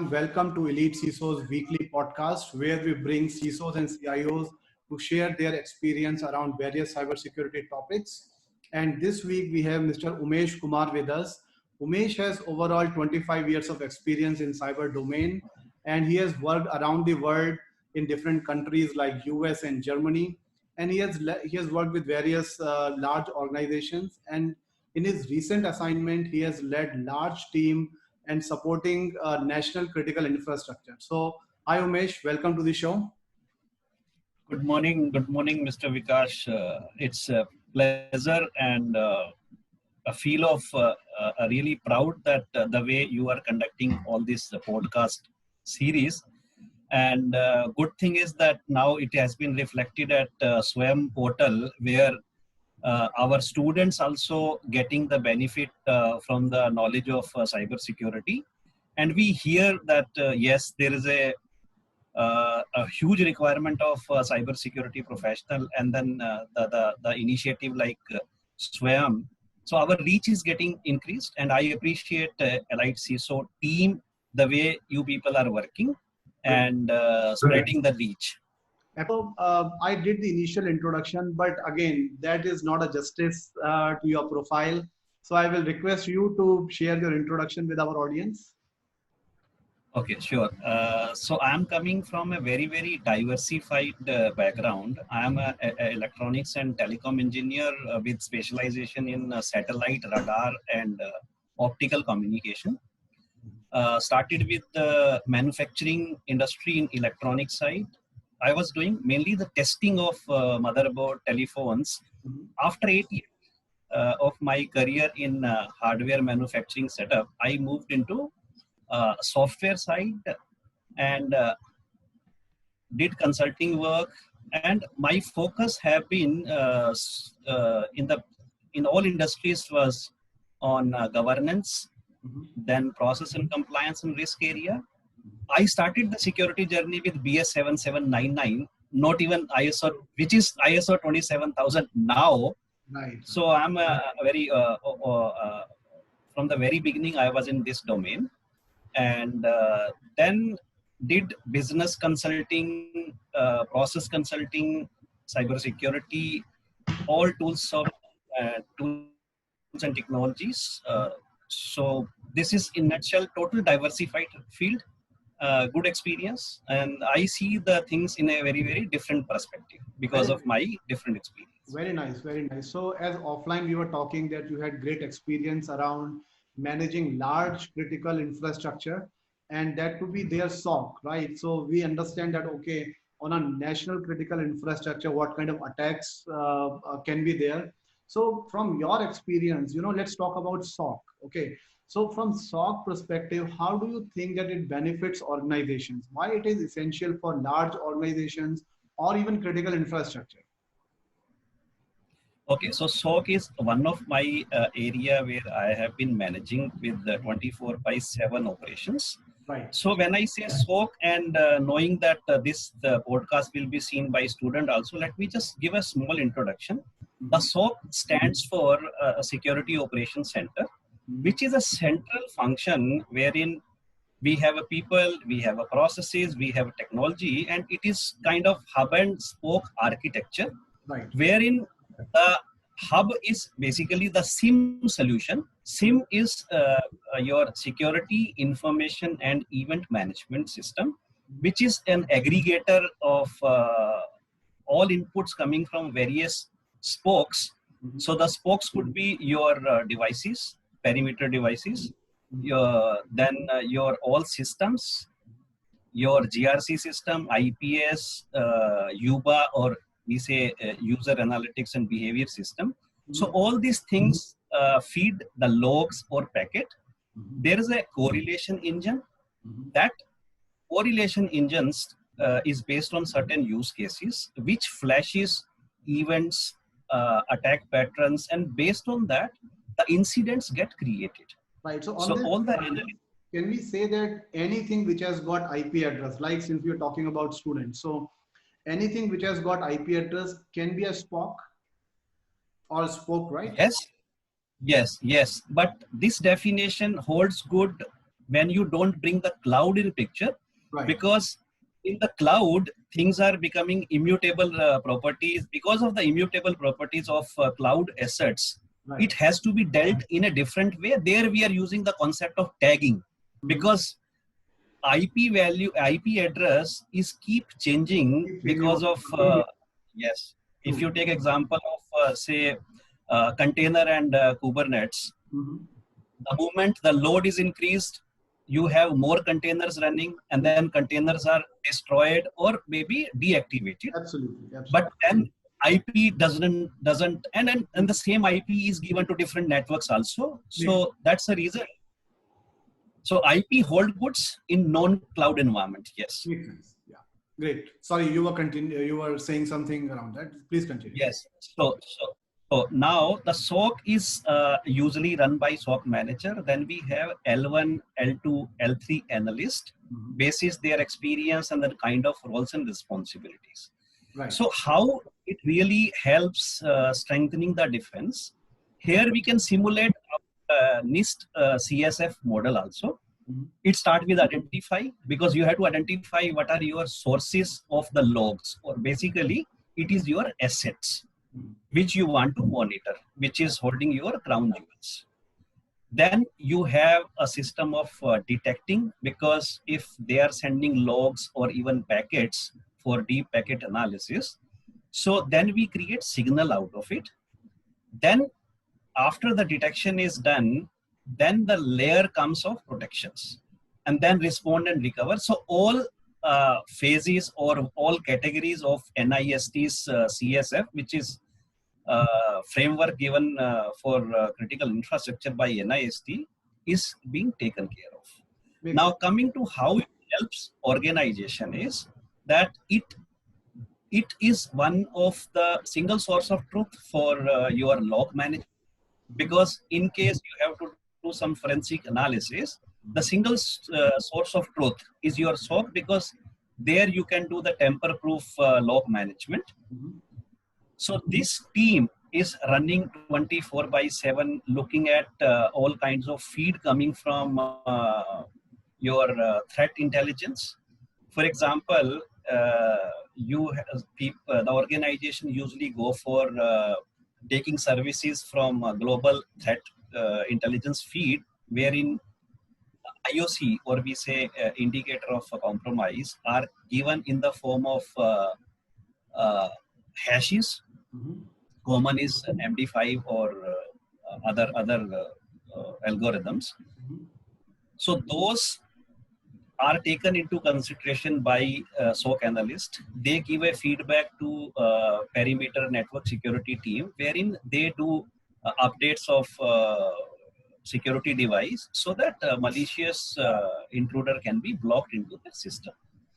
everyone. Welcome to Elite CISO's weekly podcast, where we bring CISOs and CIOs to share their experience around various cybersecurity topics. And this week we have Mr. Umesh Kumar with us. Umesh has overall 25 years of experience in cyber domain, and he has worked around the world in different countries like US and Germany. And he has worked with various large organizations. And in his recent assignment, he has led large team and supporting national critical infrastructure. So, hi Umesh, welcome to the show. Good morning, Mr. Vikash. It's a pleasure and a feel of really proud that the way you are conducting all this podcast series. And good thing is that now it has been reflected at SWAYAM portal, where our students also getting the benefit from the knowledge of cyber security. And we hear that yes, there is a huge requirement of cyber security professional, and then the initiative like SWAYAM. So our reach is getting increased, and I appreciate Elite CISO team, the way you people are working and spreading the reach. So I did the initial introduction, but again, that is not a justice to your profile. So I will request you to share your introduction with our audience. Okay, sure. So I'm coming from a very diversified background. I'm a electronics and telecom engineer with specialization in satellite, radar, and optical communication. Started with the manufacturing industry in electronic side. I was doing mainly the testing of motherboard telephones. After 8 years of my career in hardware manufacturing setup, I moved into software side and did consulting work, and my focus have been in all industries was on governance, then process and compliance and risk area. I started the security journey with BS 7799, not even ISO, which is ISO 27000 now. Right. So I'm from the very beginning I was in this domain. And then did business consulting, process consulting, cybersecurity, all tools of tools and technologies. So this is in nutshell total diversified field, good experience, and I see the things in a very different perspective because of my different experience. Very nice, very nice. So as offline, we were talking that you had great experience around managing large critical infrastructure, and that could be their SOC, right? So we understand that, okay, on a national critical infrastructure, what kind of attacks can be there. So from your experience, let's talk about SOC, okay? So from SOC perspective, how do you think that it benefits organizations? Why it is essential for large organizations or even critical infrastructure? Okay, so SOC is one of my area where I have been managing with the 24/7 operations. Right. So when I say SOC, and knowing that the podcast will be seen by student also, let me just give a small introduction. The SOC stands for Security Operations Center, which is a central function wherein we have a people, we have a processes, we have a technology, and it is kind of hub and spoke architecture, Right. wherein the hub is basically the SIM solution. SIM is your security information and event management system, which is an aggregator of all inputs coming from various spokes. So the spokes could be your devices, perimeter devices, your all systems, your GRC system, IPS, UBA, or we say user analytics and behavior system. So all these things feed the logs or packet. There is a correlation engine. That correlation engines is based on certain use cases, which flashes events, attack patterns, and based on that, the incidents get created. Right. So all the can we say that anything which has got IP address, like since we're talking about students, so anything which has got IP address can be a SPOC or spoke, right? Yes. But this definition holds good when you don't bring the cloud in picture, Right. because in the cloud things are becoming immutable properties. Because of the immutable properties of cloud assets, Right. it has to be dealt in a different way. There we are using the concept of tagging, because IP value, IP address is keep changing because of yes. If you take example of say container and Kubernetes, the moment the load is increased, you have more containers running, and then containers are destroyed or maybe deactivated. Absolutely. But then IP doesn't and the same IP is given to different networks also. So that's the reason. So IP hold goods in non-cloud environment. Yes. Makes sense. Yeah. Great. Sorry, you were saying something around that. Please continue. Yes. So now the SOC is usually run by SOC manager. Then we have L1, L2, L3 analyst, basis their experience and the kind of roles and responsibilities. Right. So how it really helps strengthening the defense. Here we can simulate NIST CSF model also. It starts with identify, because you have to identify what are your sources of the logs, or basically it is your assets which you want to monitor, which is holding your crown jewels. Then you have a system of detecting, because if they are sending logs or even packets for deep packet analysis, so then we create signal out of it. Then after the detection is done, then the layer comes of protections, and then respond and recover. So all phases or all categories of NIST's CSF, which is framework given for critical infrastructure by NIST, is being taken care of. Now coming to how it helps organization is that it is one of the single source of truth for your log management. Because in case you have to do some forensic analysis, the single source of truth is your SOC, because there you can do the tamper-proof log management. So this team is running 24/7, looking at all kinds of feed coming from your threat intelligence. For example, the organization usually go for taking services from a global threat intelligence feed, wherein IOC, or we say indicator of compromise, are given in the form of hashes. Common is MD5 or other algorithms. So those are taken into consideration by SOC analyst. They give a feedback to perimeter network security team, wherein they do updates of security device, so that malicious intruder can be blocked into the system.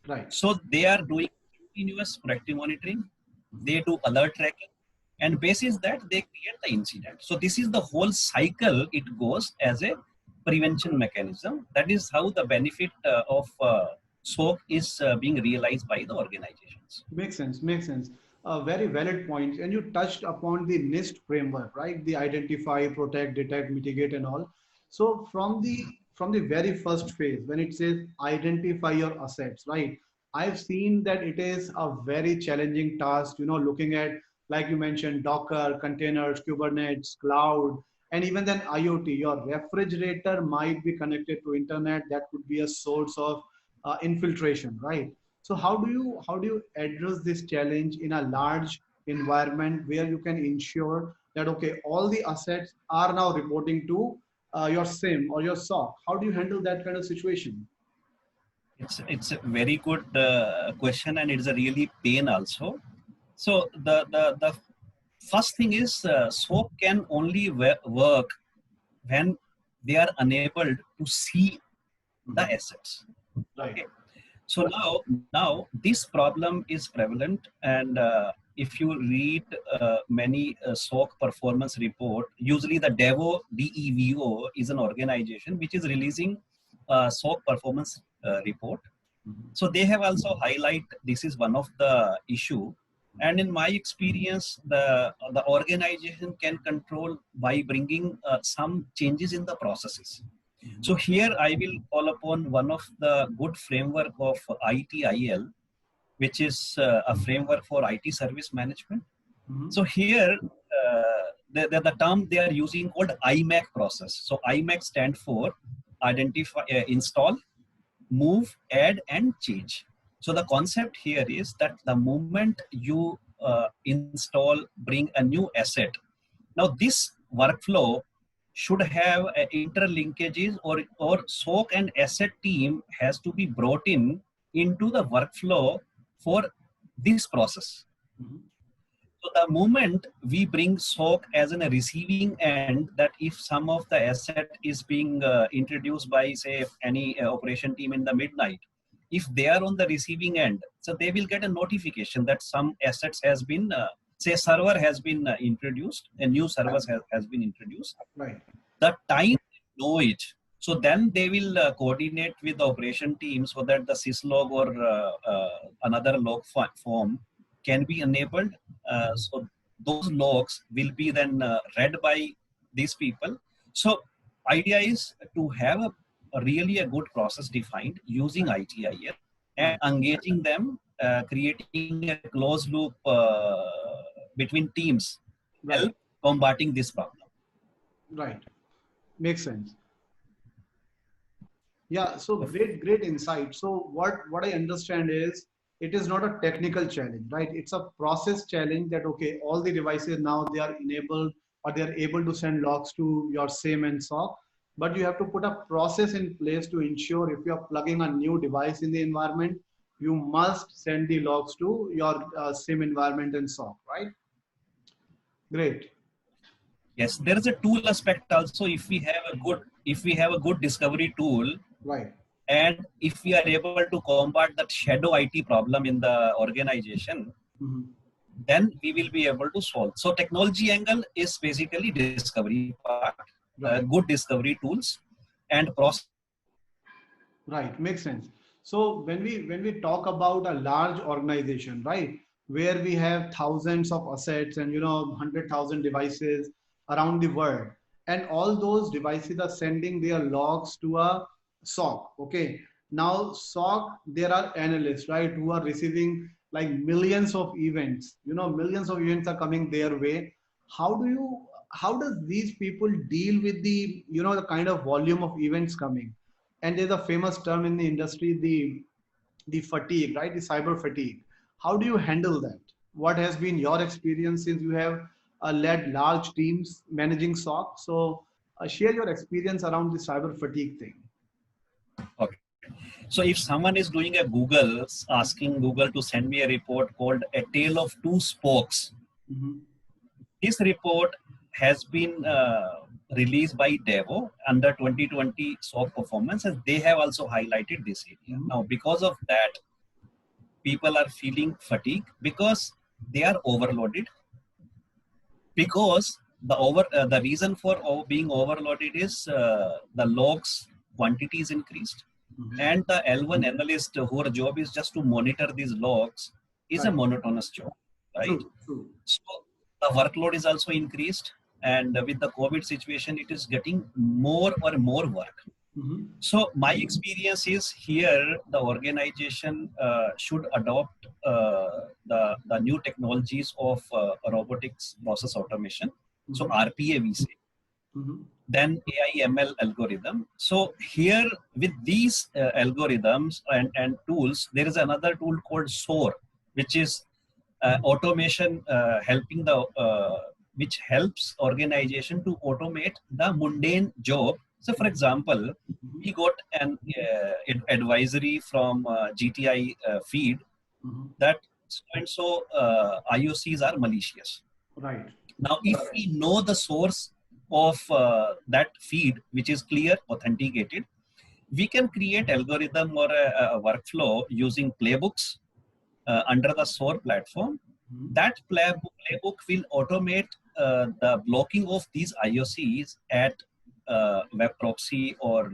Right. So they are doing continuous proactive monitoring. They do alert tracking, and basis that they create the incident. So this is the whole cycle. It goes as a prevention mechanism. That is how the benefit of SOC is being realized by the organizations. Makes sense. Makes sense. A very valid point. And you touched upon the NIST framework, right? The identify, protect, detect, mitigate, and all. So from the very first phase, when it says identify your assets, right? I've seen that it is a very challenging task. Looking at, like you mentioned, Docker, containers, Kubernetes, cloud, and even then IoT. Your refrigerator might be connected to internet. That could be a source of infiltration, right? So how do you address this challenge in a large environment where you can ensure that, okay, all the assets are now reporting to your SIM or your SOC? How do you handle that kind of situation? It's a very good question, and it's a really pain also. So the first thing is SOC can only work when they are unable to see the assets. Right. Okay. So now this problem is prevalent, and if you read many SOC performance report, usually the DEVO is an organization which is releasing SOC performance report. So they have also highlight this is one of the issue. And in my experience, the organization can control by bringing some changes in the processes. So here I will call upon one of the good framework of ITIL, which is a framework for IT service management. So here, the term they are using called IMAC process. So IMAC stand for identify, install, move, add, and change. So the concept here is that the moment you install, bring a new asset, now this workflow should have interlinkages, or SOC and asset team has to be brought into the workflow for this process. So the moment we bring SOC as in a receiving end, that if some of the asset is being introduced by say any operation team in the midnight, if they are on the receiving end, so they will get a notification that some assets has been, say server has been introduced, a new server has been introduced. Right. The time they know it, so then they will coordinate with the operation team so that the syslog or another log form can be enabled. So those logs will be then read by these people. So idea is to have a really a good process defined using ITIL and engaging them, creating a closed loop between teams, help combating this problem. Right. Makes sense. Yeah, so great insight. So what I understand is it is not a technical challenge, right? It's a process challenge that, okay, all the devices now they are enabled or they are able to send logs to your SIEM and SOC, but you have to put a process in place to ensure if you are plugging a new device in the environment, you must send the logs to your SIEM environment and SOC, right? Great. Yes, there is a tool aspect also. If we have a good discovery tool, Right. and if we are able to combat that shadow IT problem in the organization, then we will be able to solve. So technology angle is basically discovery part, good discovery tools and process. Right, makes sense. So when we talk about a large organization, right, where we have thousands of assets and 100,000 devices around the world, and all those devices are sending their logs to a SOC. Okay, now SOC, there are analysts, right, who are receiving like millions of events. Millions of events are coming their way. How does these people deal with the kind of volume of events coming? And there's a famous term in the industry, the fatigue, right? The cyber fatigue. How do you handle that? What has been your experience since you have led large teams managing SOC? So share your experience around the cyber fatigue thing. Okay. So if someone is doing a Google, asking Google to send me a report called A Tale of Two Spokes, this report has been released by Devo under 2020 SOC performance, and they have also highlighted this area. Now, because of that, people are feeling fatigue because they are overloaded. Because the reason for being overloaded is the logs quantity is increased, and the L1 analyst whose job is just to monitor these logs is a monotonous job, right? True. So the workload is also increased, and with the COVID situation, it is getting more work. So my experience is here, the organization should adopt the new technologies of robotics process automation. So RPA we say. Then AI ML algorithm. So here with these algorithms and tools, there is another tool called SOAR, which is automation helping which helps organization to automate the mundane job. So for example, we got an advisory from GTI feed that so IOCs are malicious. Right. Now, if we know the source of that feed, which is clear, authenticated, we can create algorithm or a workflow using playbooks under the SOAR platform. That playbook will automate the blocking of these IOCs at web proxy or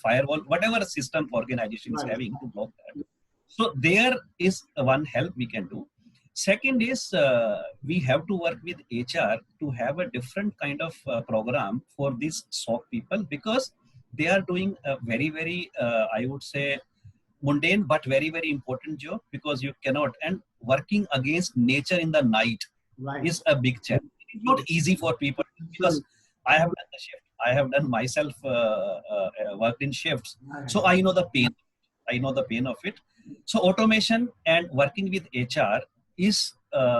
firewall, whatever system organization is having to block that. So there is one help we can do. Second is we have to work with HR to have a different kind of program for these SOC people, because they are doing a very, very, I would say, mundane but very, very important job, because you cannot, and working against nature in the night Right. is a big challenge. It's not easy for people, because I have done the shift. I have done myself worked in shifts, so I know the pain. I know the pain of it. So automation and working with HR is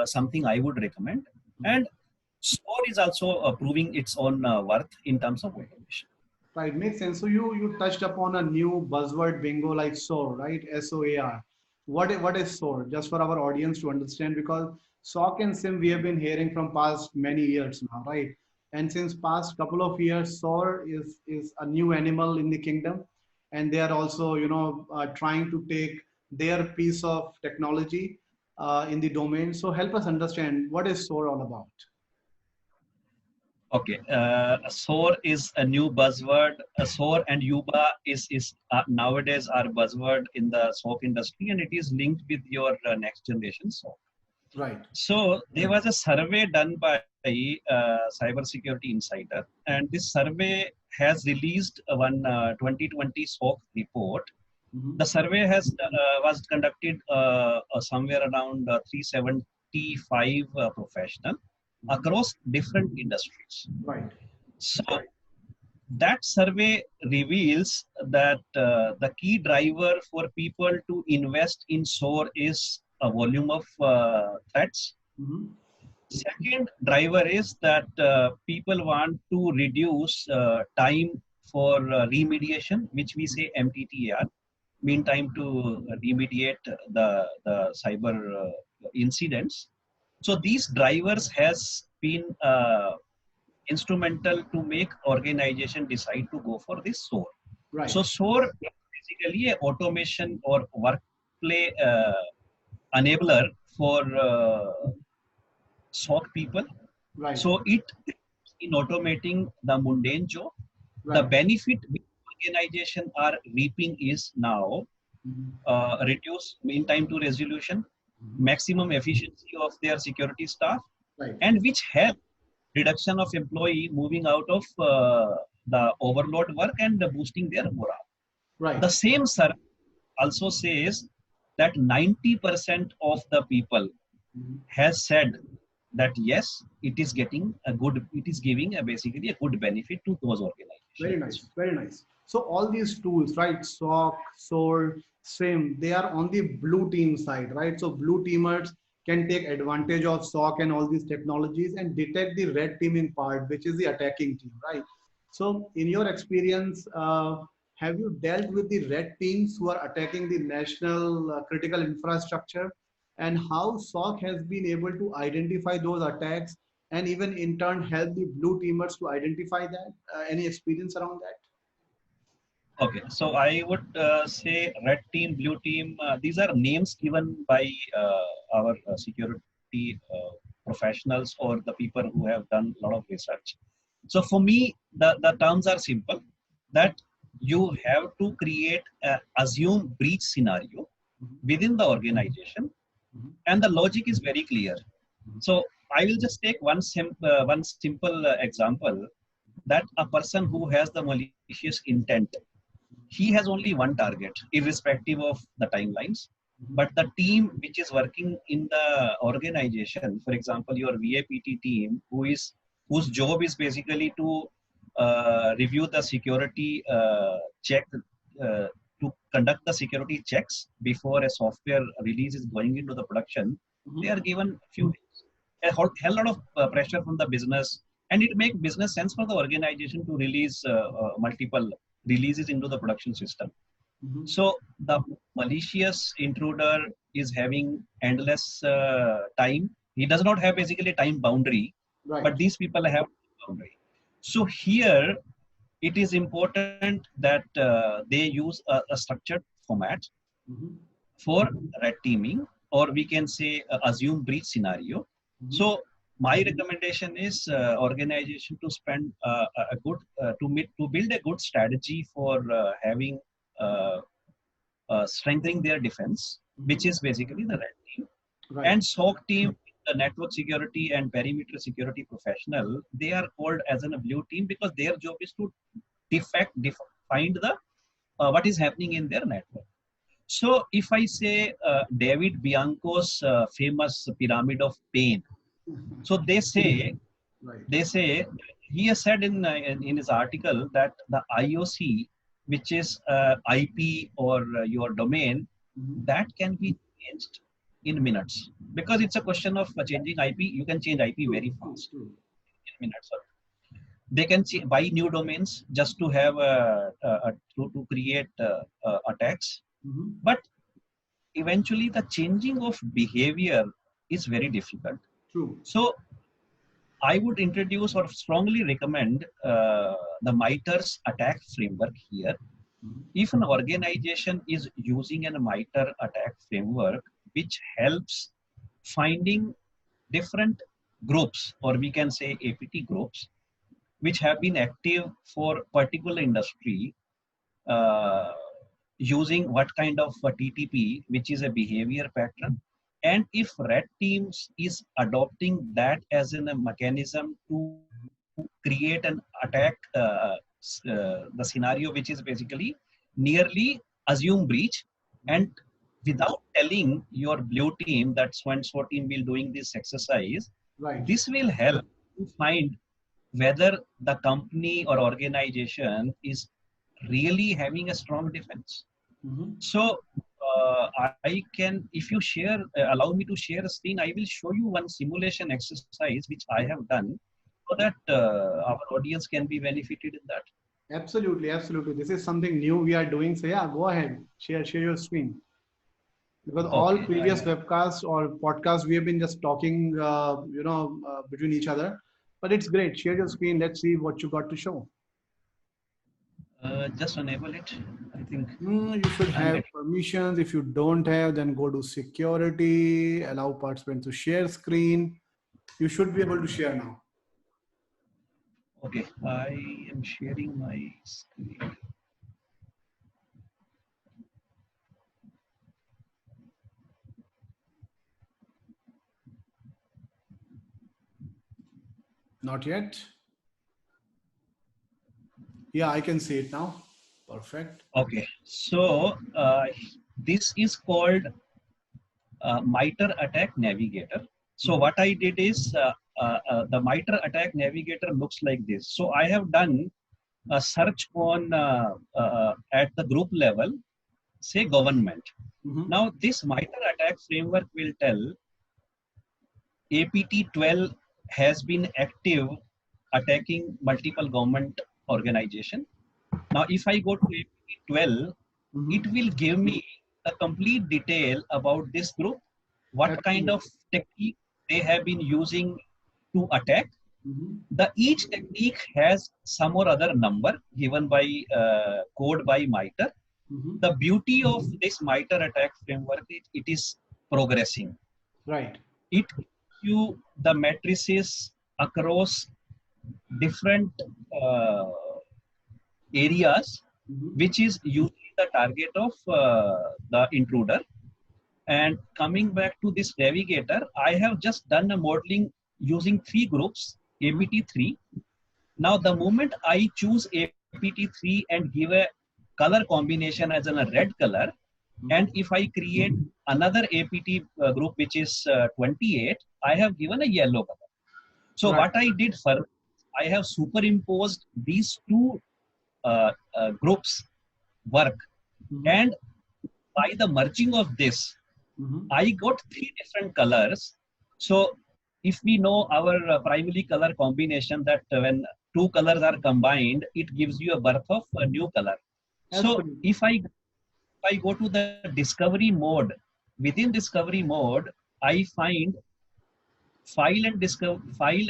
something I would recommend, and SOAR is also proving its own worth in terms of automation. Right, makes sense. So you touched upon a new buzzword bingo like SOAR, right? SOAR. What is SOAR? Just for our audience to understand, because SOC and SIM we have been hearing from past many years now, right? And since past couple of years, SOAR is a new animal in the kingdom, and they are also trying to take their piece of technology in the domain. So help us understand, what is SOAR all about? Okay, SOAR is a new buzzword. SOAR and UBA is nowadays our buzzword in the SOC industry, and it is linked with your next generation SOC. Right. So there was a survey done by Cybersecurity Insider, and this survey has released one 2020 SOC report. The survey has was conducted somewhere around 375 professional across different industries. Right. So that survey reveals that the key driver for people to invest in SOAR is a volume of threats. Second driver is that people want to reduce time for remediation, which we say MTTR, mean time to remediate the cyber incidents. So these drivers has been instrumental to make organization decide to go for this SOAR. Right. So SOAR is basically an automation or workplace enabler for SOC people. Right. So it in automating the mundane job. Right. The benefit which organization are reaping is now reduce mean time to resolution, maximum efficiency of their security staff, right. and which help reduction of employee moving out of the overload work and boosting their morale. Right. The same survey also says that 90% of the people has said that yes, it is getting a good, it is giving basically a good benefit to those organizations. Very nice, very nice. So all these tools, right? SOC, SOAR, SIM, they are on the blue team side, right? So blue teamers can take advantage of SOC and all these technologies and detect the red teaming part, which is the attacking team, right? So in your experience, have you dealt with the red teams who are attacking the national critical infrastructure, and how SOC has been able to identify those attacks and even in turn help the blue teamers to identify that? Any experience around that? Okay, so I would say red team, blue team, these are names given by our security professionals or the people who have done a lot of research. So for me, the terms are simple, that you have to create an assume breach scenario within the organization, and the logic is very clear. So I will just take one simple example, that a person who has the malicious intent, he has only one target, irrespective of the timelines. But the team which is working in the organization, for example, your VAPT team, whose job is basically to review the security check, to conduct the security checks before a software release is going into the production, they are given few days. A hell lot of pressure from the business, and it makes business sense for the organization to release multiple releases into the production system. So the malicious intruder is having endless time. He does not have basically time boundary, right. But these people have boundary. So here it is important that they use a structured format for red teaming, or we can say assume breach scenario. So my recommendation is organization to spend a good to build a good strategy for having strengthening their defense, which is basically the red team. Right. And SOC team, the network security and perimeter security professional, they are called as a blue team because their job is to find the what is happening in their network. So if I say David Bianco's famous pyramid of pain, so Right. they say he has said in his article that the IOC, which is IP or your domain, Mhm. that can be changed in minutes because it's a question of changing IP. You can change IP very fast True. in minutes. They can buy new domains just to have to create attacks, Mhm. but eventually the changing of behavior is very difficult. True. So I would introduce or strongly recommend the MITRE's attack framework here. Mhm. If an organization is using a MITRE attack framework, which helps finding different groups, or we can say APT groups, which have been active for particular industry, uh, using what kind of TTP, which is a behavior pattern. And if red teams is adopting that as a mechanism to create an attack, the scenario which is basically nearly assume breach, and without telling your blue team that so and so team will doing this exercise, Right. this will help to find whether the company or organization is really having a strong defense. Mhm. So I can, if you share, allow me to share a screen, I will show you one simulation exercise which I have done so that our audience can be benefited in that. Absolutely, absolutely. This is something new we are doing. So yeah, go ahead, share your screen. Because all Okay, previous webcasts or podcasts we have been just talking, between each other. But it's great. Share your screen. Let's see what you got to show. just enable it. I think You should I'm have getting. permissions. If you don't have, then go to security, allow participants to share screen. You should be able to share now. Okay, I am sharing my screen. Not yet. Yeah, I can see it now. Perfect. Okay, so this is called MITRE Attack Navigator. So Mhm. what I did is the MITRE Attack Navigator looks like this. So I have done a search on at the group level, say government. Mhm. Now this MITRE Attack framework will tell APT 12 has been active attacking multiple government organization. Now if I go to APT 12, it Mhm. will give me a complete detail about this group, what kind of Absolutely. technique they have been using to attack. Mhm. The each technique has some or other number given by code by MITRE. Mhm. The beauty of this MITRE attack framework is it is progressing. Right. It gives you the matrices across different uh, areas, Mhm. which is usually the target of the intruder. And coming back to this navigator, I have just done a modeling using three groups, Mhm. APT3. Now, the moment I choose APT3 and give a color combination as in a red color, and Mhm. if I create another APT group, which is 28, I have given a yellow color. So Right. what I did first, I have superimposed these two groups work, Mhm. and by the merging of this, Mhm. I got three different colors. So if we know our primary color combination that when two colors are combined, it gives you a birth of a new color. So Absolutely. if I go to the discovery mode, within discovery mode, I find file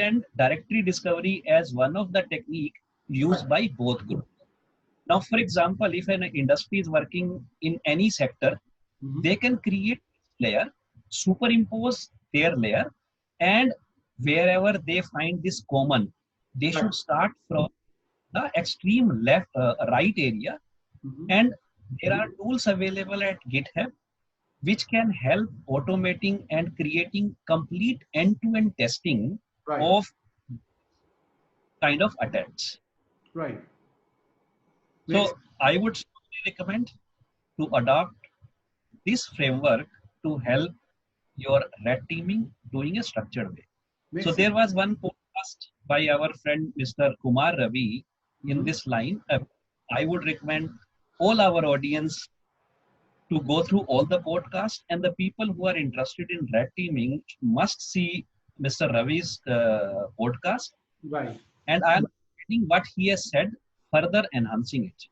and directory discovery as one of the technique Right. used by both groups. Now, for example, if an industry is working in any sector, Mhm. they can create layer, superimpose their layer, and wherever they find this common, they Right. should start from the extreme left, right area. Mhm. And there are tools available at GitHub which can help automating and creating complete end-to-end testing Right. of kind of attacks. Right. So I would strongly recommend to adopt this framework to help your red teaming doing a structured way. So there was one podcast by our friend Mr. Kumar Ravi in this line. I would recommend all our audience to go through all the podcasts, and the people who are interested in red teaming must see Mr. Ravi's podcast. Right. And I'm reading what he has said, further enhancing it.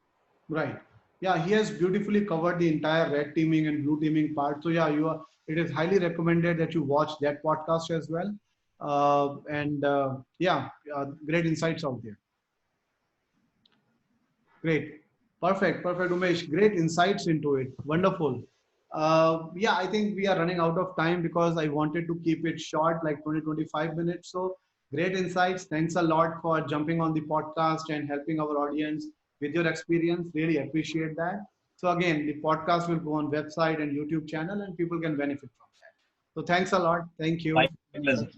Right. Yeah, he has beautifully covered the entire red teaming and blue teaming part. So yeah, it is highly recommended that you watch that podcast as well. Great insights out there. Great. Perfect. Umesh. Great insights into it. Wonderful. I think we are running out of time because I wanted to keep it short, like 20-25 minutes. So great insights. Thanks a lot for jumping on the podcast and helping our audience with your experience. Really appreciate that. So again, the podcast will go on website and YouTube channel and people can benefit from that. So thanks a lot. Thank you. My pleasure.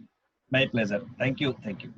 My pleasure. Thank you. Thank you.